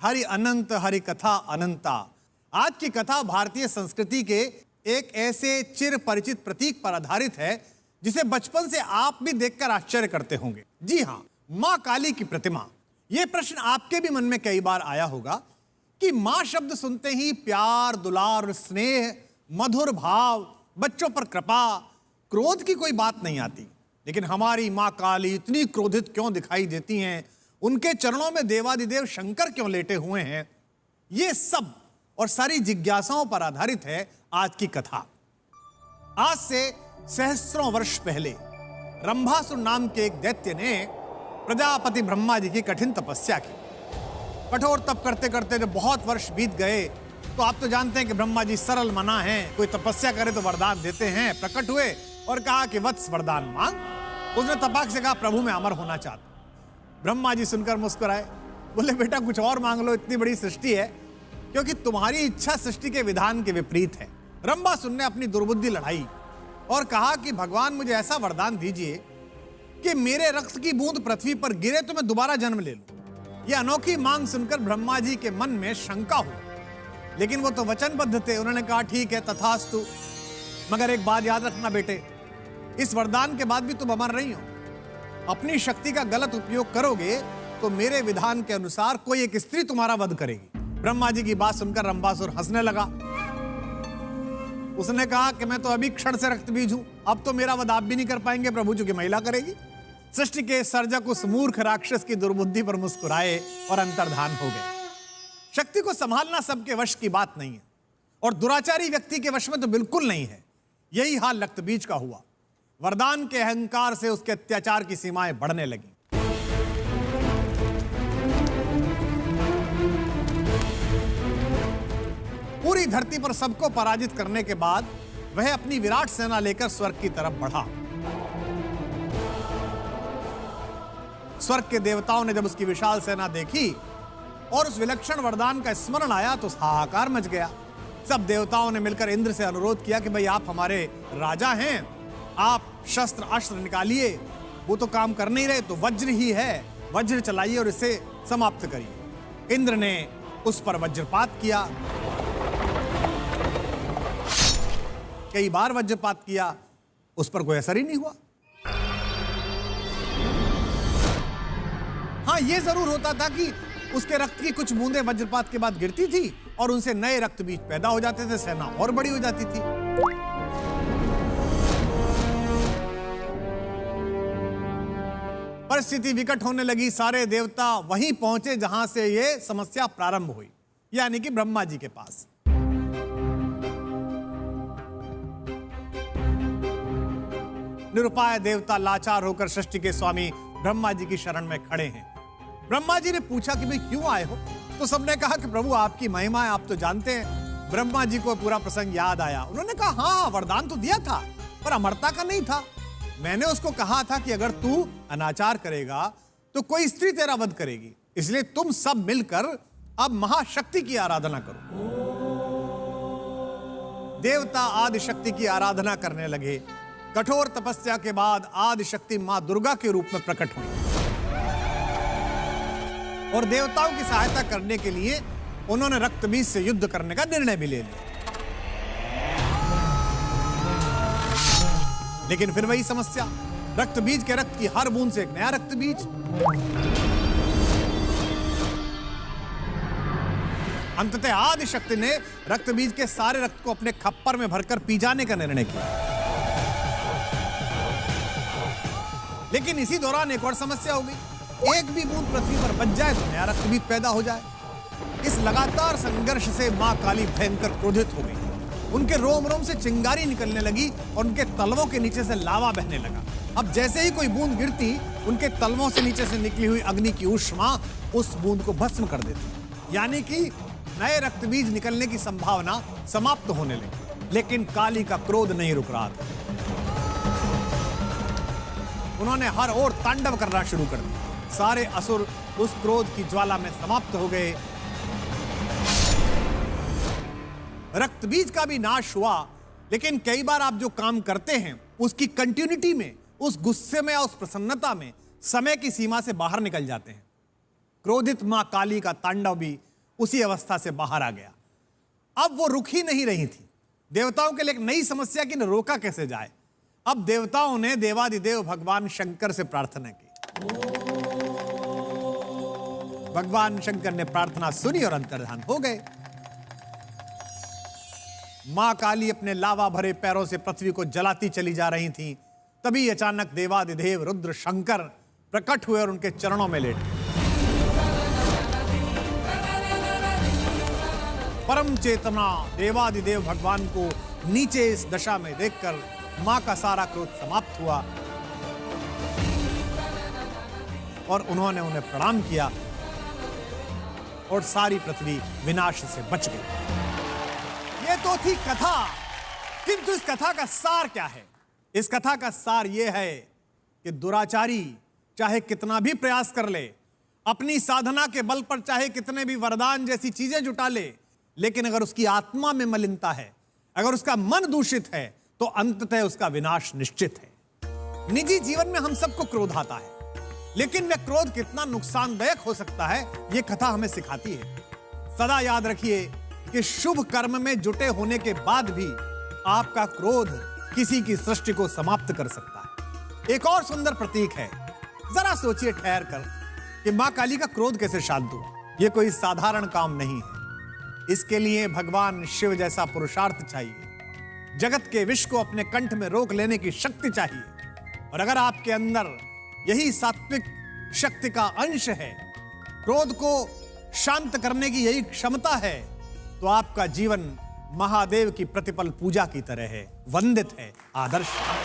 हरि अनंत हरि कथा अनंता। आज की कथा भारतीय संस्कृति के एक ऐसे चिर परिचित प्रतीक पर आधारित है जिसे बचपन से आप भी देखकर आश्चर्य करते होंगे। जी हाँ, मां काली की प्रतिमा। यह प्रश्न आपके भी मन में कई बार आया होगा कि मां शब्द सुनते ही प्यार, दुलार, स्नेह, मधुर भाव, बच्चों पर कृपा, क्रोध की कोई बात नहीं आती। लेकिन हमारी मां काली इतनी क्रोधित क्यों दिखाई देती हैं? उनके चरणों में देवादिदेव शंकर क्यों लेटे हुए हैं? ये सब और सारी जिज्ञासाओं पर आधारित है आज की कथा। आज से सहस्त्रों वर्ष पहले रंभासुर नाम के एक दैत्य ने प्रजापति ब्रह्मा जी की कठिन तपस्या की। कठोर तप करते करते जब बहुत वर्ष बीत गए तो आप तो जानते हैं कि ब्रह्मा जी सरल मना हैं, कोई तपस्या करे तो वरदान देते हैं। प्रकट हुए और कहा कि वत्स वरदान मांग। उसने तपाक से कहा, प्रभु मैं अमर होना चाहता हूं। ब्रह्मा जी सुनकर मुस्कुराए, बोले बेटा कुछ और मांग लो, इतनी बड़ी सृष्टि है, क्योंकि तुम्हारी इच्छा सृष्टि के विधान के विपरीत है। रंभासुर ने अपनी दुर्बुद्धि लड़ाई और कहा कि भगवान मुझे ऐसा वरदान दीजिए कि मेरे रक्त की बूंद पृथ्वी पर गिरे तो मैं दोबारा जन्म ले लूं। यह अनोखी मांग सुनकर ब्रह्मा जी के मन में शंका हुई, लेकिन वो तो वचनबद्ध थे। उन्होंने कहा ठीक है, तथास्तु, मगर एक बात याद रखना बेटे, इस वरदान के बाद भी तुम अमर नहीं हो। अपनी शक्ति का गलत उपयोग करोगे तो मेरे विधान के अनुसार कोई एक स्त्री तुम्हारा वध करेगी। ब्रह्मा जी की बात सुनकर रंभासुर हंसने लगा। उसने कहा कि मैं तो अभी क्षण से रक्त बीज हूं, अब तो मेरा वध आप भी नहीं कर पाएंगे प्रभु, चूंकि महिला करेगी। सृष्टि के सर्जक उस मूर्ख राक्षस की दुर्बुद्धि पर मुस्कुराए और अंतर्धान हो गए। शक्ति को संभालना सबके वश की बात नहीं है और दुराचारी व्यक्ति के वश में तो बिल्कुल नहीं है। यही हाल रक्तबीज का हुआ। वरदान के अहंकार से उसके अत्याचार की सीमाएं बढ़ने लगी। पूरी धरती पर सबको पराजित करने के बाद वह अपनी विराट सेना लेकर स्वर्ग की तरफ बढ़ा। स्वर्ग के देवताओं ने जब उसकी विशाल सेना देखी और उस विलक्षण वरदान का स्मरण आया तो हाहाकार मच गया। सब देवताओं ने मिलकर इंद्र से अनुरोध किया कि भाई आप हमारे राजा हैं, आप शस्त्र अस्त्र निकालिए। वो तो काम कर नहीं रहे, तो वज्र ही है, वज्र चलाइए और इसे समाप्त करिए। इंद्र ने उस पर वज्रपात किया। कई बार वज्रपात किया, उस पर कोई असर ही नहीं हुआ। हाँ, यह जरूर होता था कि उसके रक्त की कुछ बूंदें वज्रपात के बाद गिरती थी और उनसे नए रक्त बीज पैदा हो जाते थे, सेना और बड़ी हो जाती थी। परिस्थिति विकट होने लगी। सारे देवता वहीं पहुंचे जहां से यह समस्या प्रारंभ हुई, यानी कि ब्रह्मा जी के पास। निरुपाय देवता लाचार होकर सृष्टि के स्वामी ब्रह्मा जी की शरण में खड़े हैं। ब्रह्मा जी ने पूछा कि भाई क्यों आए हो? तो सबने कहा कि प्रभु आपकी महिमा है, आप तो जानते हैं। ब्रह्मा जी को पूरा प्रसंग याद आया। उन्होंने कहा हाँ, वरदान तो दिया था पर अमरता का नहीं था। मैंने उसको कहा था कि अगर तू अनाचार करेगा तो कोई स्त्री तेरा वध करेगी, इसलिए तुम सब मिलकर अब महाशक्ति की आराधना करो। देवता आदि शक्ति की आराधना करने लगे। कठोर तपस्या के बाद आदि शक्ति मां दुर्गा के रूप में प्रकट हुई और देवताओं की सहायता करने के लिए उन्होंने रक्तबीज से युद्ध करने का निर्णय भी ले लिया। लेकिन फिर वही समस्या, रक्तबीज के रक्त की हर बूंद से एक नया रक्तबीज। अंततः आदि शक्ति ने रक्तबीज के सारे रक्त को अपने खप्पर में भरकर पी जाने का निर्णय किया। लेकिन इसी दौरान एक और समस्या हो गई। एक भी बूंद पृथ्वी पर बच जाए तो नया रक्तबीज पैदा हो जाए। इस लगातार संघर्ष से मां काली भयंकर क्रोधित हो गई। उनके रोम रोम से चिंगारी निकलने लगी और उनके तलवों के नीचे से लावा बहने लगा। अब जैसे ही कोई बूंद गिरती, उनके तलवों से नीचे से निकली हुई अग्नि की ऊष्मा उस बूंद को भस्म कर देती, यानी कि नए रक्तबीज निकलने की संभावना समाप्त होने लगी। लेकिन काली का क्रोध नहीं रुक रहा था। उन्होंने हर ओर तांडव करना शुरू कर दिया। सारे असुर उस क्रोध की ज्वाला में समाप्त हो गए। रक्तबीज का भी नाश हुआ। लेकिन कई बार आप जो काम करते हैं उसकी कंटिन्यूटी में, उस गुस्से में, उस प्रसन्नता में समय की सीमा से बाहर निकल जाते हैं। क्रोधित मां काली का तांडव भी उसी अवस्था से बाहर आ गया। अब वो रुक ही नहीं रही थी। देवताओं के लिए एक नई समस्या कि न रोका कैसे जाए। अब देवताओं ने देवादिदेव भगवान शंकर से प्रार्थना की। भगवान शंकर ने प्रार्थना सुनी और अंतर्धान हो गए। मां काली अपने लावा भरे पैरों से पृथ्वी को जलाती चली जा रही थीं। तभी अचानक देवादिदेव रुद्र शंकर प्रकट हुए और उनके चरणों में लेट गए। परम चेतना देवादिदेव भगवान को नीचे इस दशा में देखकर मां का सारा क्रोध समाप्त हुआ और उन्होंने उन्हें प्रणाम किया और सारी पृथ्वी विनाश से बच गई। ये तो थी कथा, किंतु इस कथा का सार क्या है? इस कथा का सार यह है कि दुराचारी चाहे कितना भी प्रयास कर ले, अपनी साधना के बल पर चाहे कितने भी वरदान जैसी चीजें जुटा ले, लेकिन अगर उसकी आत्मा में मलिनता है, अगर उसका मन दूषित है, तो अंततः उसका विनाश निश्चित है। निजी जीवन में हम सबको क्रोध आता है, लेकिन वह क्रोध कितना नुकसानदायक हो सकता है, यह कथा हमें सिखाती है। सदा याद रखिए कि शुभ कर्म में जुटे होने के बाद भी आपका क्रोध किसी की सृष्टि को समाप्त कर सकता है। एक और सुंदर प्रतीक है। जरा सोचिए ठहर कर कि मां काली का क्रोध कैसे शांत हुआ। यह कोई साधारण काम नहीं है। इसके लिए भगवान शिव जैसा पुरुषार्थ चाहिए, जगत के विष को अपने कंठ में रोक लेने की शक्ति चाहिए। और अगर आपके अंदर यही सात्विक शक्ति का अंश है, क्रोध को शांत करने की यही क्षमता है, तो आपका जीवन महादेव की प्रतिपल पूजा की तरह है, वंदित है, आदर्श है।